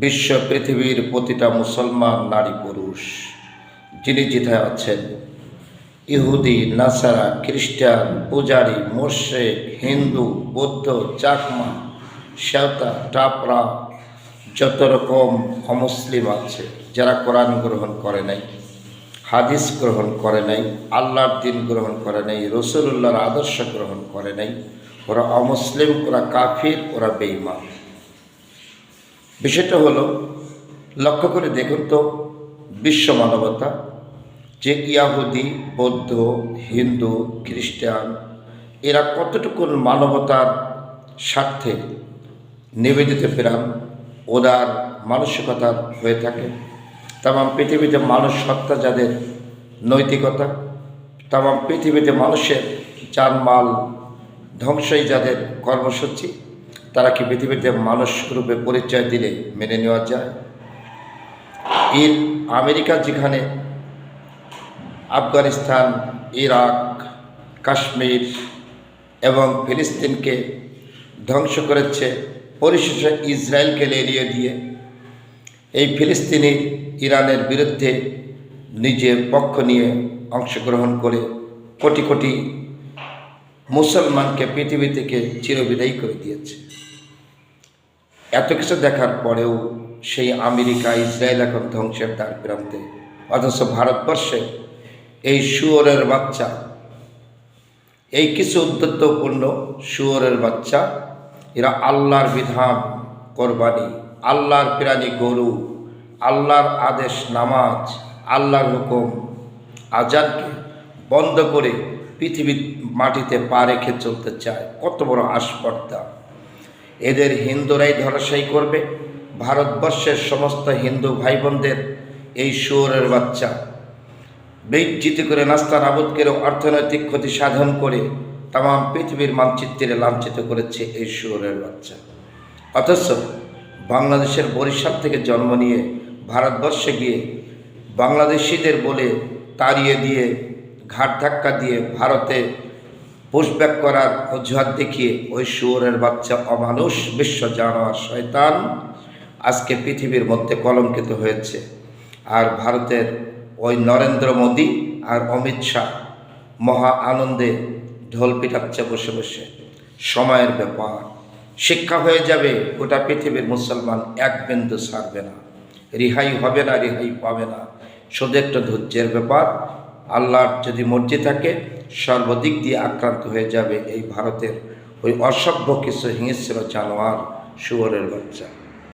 বিশ্ব পৃথিবীর প্রতিটা মুসলমান নারী পুরুষ যিনি যেথায় আছেন, ইহুদি, নাসারা, খ্রিস্টান, পূজারী, মোর্শেক, হিন্দু, বৌদ্ধ, চাকমা, সেওতা, টাপরা, যত রকম অমুসলিম আছে যারা কোরআন গ্রহণ করে নাই, হাদিস গ্রহণ করে নাই, আল্লাহর দিন গ্রহণ করে নাই, রসুলুল্লাহর আদর্শ গ্রহণ করে নাই, ওরা অমুসলিম, ওরা কাফির, ওরা বেঈমান। বিষয়টা হলো, লক্ষ্য করে দেখুন তো বিশ্ব মানবতা যে ইয়াহুদি, বৌদ্ধ, হিন্দু, খ্রিস্টান এরা কতটুকু মানবতার স্বার্থে নিবেদিত প্রাণ ওদার মানসিকতার হয়ে থাকে। তামাম পৃথিবীতে মানুষ হত্যা যাদের নৈতিকতা, তামাম পৃথিবীতে মানুষের জানমাল ধ্বংসই যাদের কর্মসূচি, তারা কি পৃথিবীতে মানুষ রূপে পরিচয় দিলে মেনে নেওয়া যায়? আমেরিকা যেখানে আফগানিস্তান, ইরাক, কাশ্মীর এবং ফিলিস্তিনকে ধ্বংস করেছে, পরিশেষে ইসরায়েলকে লেলিয়ে দিয়ে এই ফিলিস্তিনি ইরানের বিরুদ্ধে নিজের পক্ষ নিয়ে অংশগ্রহণ করে কোটি কোটি মুসলমানকে পৃথিবী থেকে চিরবিদায়ী করে দিয়েছে। এত কিছু দেখার পরেও সেই আমেরিকা, ইসরায়েল এখন ধ্বংসের দ্বার প্রান্তে, অথচ ভারতবর্ষে এই শুয়োরের বাচ্চা, এই কিছু উদ্ধতপূর্ণ শুয়োরের বাচ্চা, এরা আল্লাহর বিধান কোরবানি, আল্লাহর প্রাণী গরু, আল্লাহর আদেশ নামাজ, আল্লাহর হুকুম আজানকে বন্ধ করে পৃথিবীর মাটিতে পা রেখে চলতে চায়। কত বড় আস্পর্ধা! এদের হিন্দুরাই ধরাশায়ী করবে ভারতবর্ষের সমস্ত হিন্দু ভাই বোনদের। এই শুয়োরের বাচ্চা বিজ্জিত করে, নাস্তা নাবুদ করে, অর্থনৈতিক ক্ষতি সাধন করে তামাম পৃথিবীর মানচিত্রে লাঞ্ছিত করেছে এই শুয়োরের বাচ্চা। অথচ বাংলাদেশের বরিশাল থেকে জন্ম নিয়ে ভারতবর্ষে গিয়ে বাংলাদেশিদের বলে তাড়িয়ে দিয়ে, ঘাট ধাক্কা দিয়ে ভারতে পুশব্যাক করার অজুহাত দেখিয়ে ওই শুয়োরের বাচ্চা অমানুষ বিশ্ব জানোয়ার শয়তান আজকে পৃথিবীর মধ্যে কলঙ্কিত হয়েছে। আর ভারতের ওই নরেন্দ্র মোদী আর অমিত শাহ মহা আনন্দে ঢোল পিটাচ্ছে বসে বসে। সময়ের ব্যাপার, শিক্ষা হয়ে যাবে, গোটা পৃথিবীর মুসলমান এক বিন্দু ছাড়বে না, রিহাই হবে না, রিহাই পাবে না। শুধু একটা ধৈর্যের ব্যাপার। আল্লাহর যদি মর্জি থাকে, সর্বদিক দিয়ে আক্রান্ত হয়ে যাবে এই ভারতের ওই অসভ্য কিছু হিংস্র জানোয়ার শুয়োরের বাচ্চা।